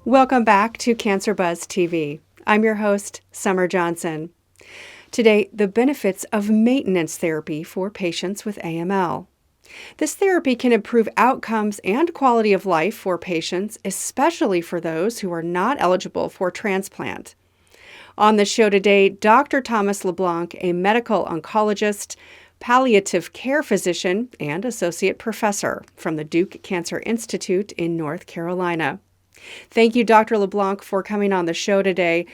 Welcome back to Cancer Buzz TV. I'm your host, Summer Johnson. Today, the benefits of maintenance therapy for patients with AML. This therapy can improve outcomes and quality of life for patients, especially for those who are not eligible for transplant. On the show today, Dr. Thomas LeBlanc, a medical oncologist, palliative care physician, and associate professor from the Duke Cancer Institute in North Carolina. Thank you, Dr. LeBlanc, for coming on the show today.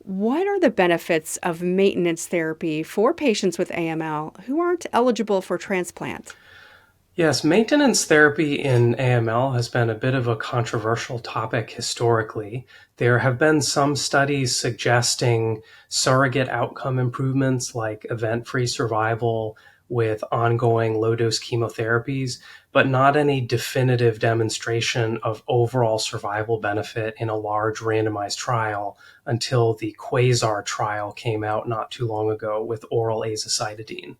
What are the benefits of maintenance therapy for patients with AML who aren't eligible for transplant? Yes, maintenance therapy in AML has been a bit of a controversial topic historically. There have been some studies suggesting surrogate outcome improvements like event-free survival with ongoing low-dose chemotherapies, but not any definitive demonstration of overall survival benefit in a large randomized trial until the QUASAR trial came out not too long ago with oral azacitidine.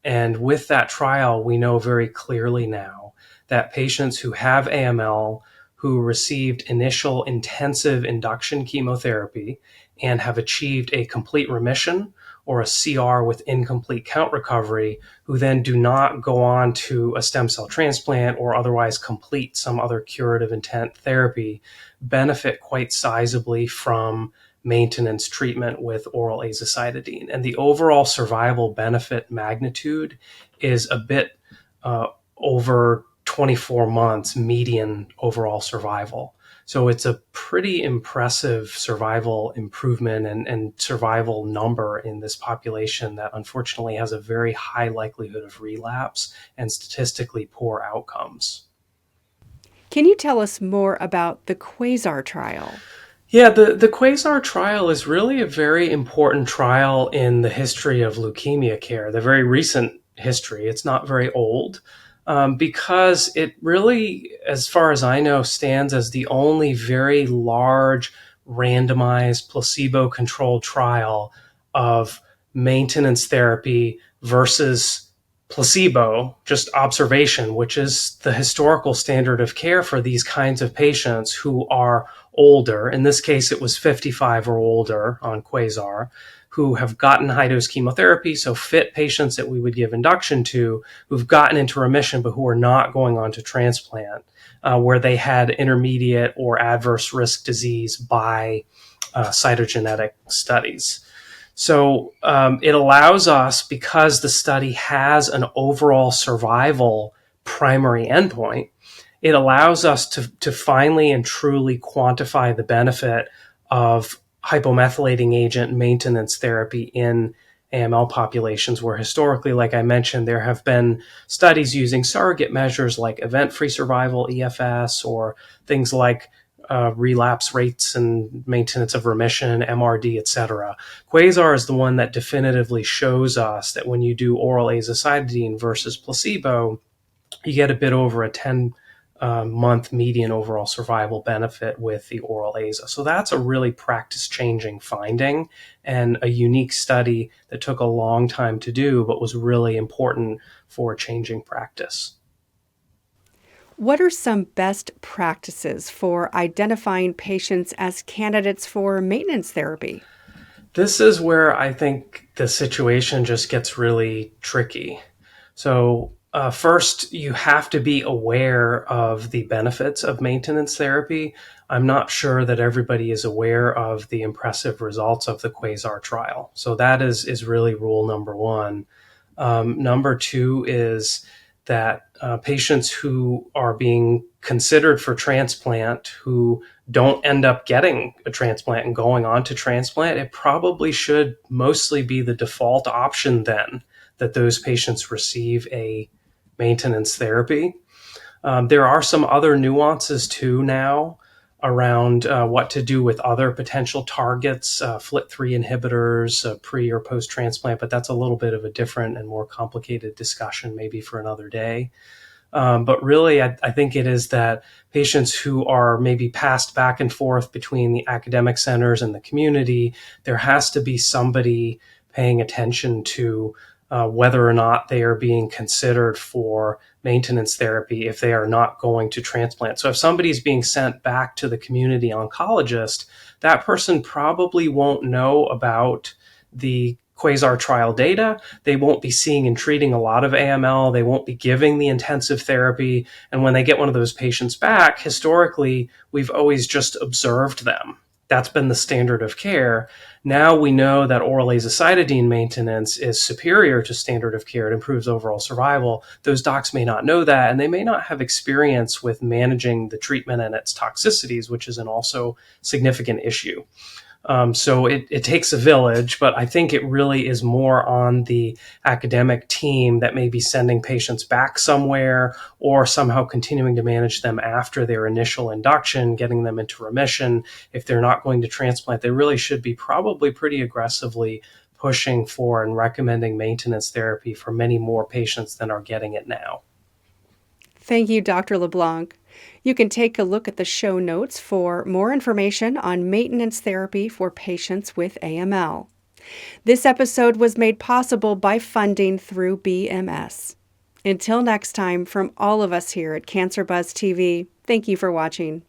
And with that trial, we know very clearly now that patients who have AML who received initial intensive induction chemotherapy and have achieved a complete remission or a CR with incomplete count recovery, who then do not go on to a stem cell transplant or otherwise complete some other curative intent therapy, benefit quite sizably from maintenance treatment with oral azacitidine. And the overall survival benefit magnitude is a bit over 24 months median overall survival. So it's a pretty impressive survival improvement and survival number in this population that unfortunately has a very high likelihood of relapse and statistically poor outcomes. Can you tell us more about the QUASAR trial? Yeah, the QUASAR trial is really a very important trial in the history of leukemia care, the very recent history. It's not very old, because it really, as far as I know, stands as the only very large randomized placebo-controlled trial of maintenance therapy versus placebo, just observation, which is the historical standard of care for these kinds of patients who are older. In this case, it was 55 or older on QUASAR, who have gotten high-dose chemotherapy, so fit patients that we would give induction to, who've gotten into remission but who are not going on to transplant, where they had intermediate or adverse risk disease by cytogenetic studies. So it allows us, because the study has an overall survival primary endpoint, it allows us to finally and truly quantify the benefit of hypomethylating agent maintenance therapy in AML populations where historically, like I mentioned, there have been studies using surrogate measures like event-free survival, EFS, or things like relapse rates and maintenance of remission, MRD, etc. QUASAR is the one that definitively shows us that when you do oral azacitidine versus placebo, you get a bit over a 10-month median overall survival benefit with the oral AZA. So that's a really practice-changing finding and a unique study that took a long time to do, but was really important for changing practice. What are some best practices for identifying patients as candidates for maintenance therapy? This is where I think the situation just gets really tricky. So first, you have to be aware of the benefits of maintenance therapy. I'm not sure that everybody is aware of the impressive results of the QUASAR trial. So that is really rule number one. Number two is that patients who are being considered for transplant who don't end up getting a transplant and going on to transplant, it probably should mostly be the default option then that those patients receive a maintenance therapy. There are some other nuances too now around what to do with other potential targets, FLT3 inhibitors, pre or post-transplant, but that's a little bit of a different and more complicated discussion maybe for another day. But really, I think it is that patients who are maybe passed back and forth between the academic centers and the community, there has to be somebody paying attention to whether or not they are being considered for maintenance therapy if they are not going to transplant. So if somebody's being sent back to the community oncologist, that person probably won't know about the Quasar trial data. They won't be seeing and treating a lot of AML. They won't be giving the intensive therapy. And when they get one of those patients back, historically, we've always just observed them. That's been the standard of care. Now we know that oral azacitidine maintenance is superior to standard of care. It improves overall survival. Those docs may not know that, and they may not have experience with managing the treatment and its toxicities, which is an also significant issue. So it takes a village, but I think it really is more on the academic team that may be sending patients back somewhere or somehow continuing to manage them after their initial induction, getting them into remission. If they're not going to transplant, they really should be probably pretty aggressively pushing for and recommending maintenance therapy for many more patients than are getting it now. Thank you, Dr. LeBlanc. You can take a look at the show notes for more information on maintenance therapy for patients with AML. This episode was made possible by funding through BMS. Until next time, from all of us here at Cancer Buzz TV, thank you for watching.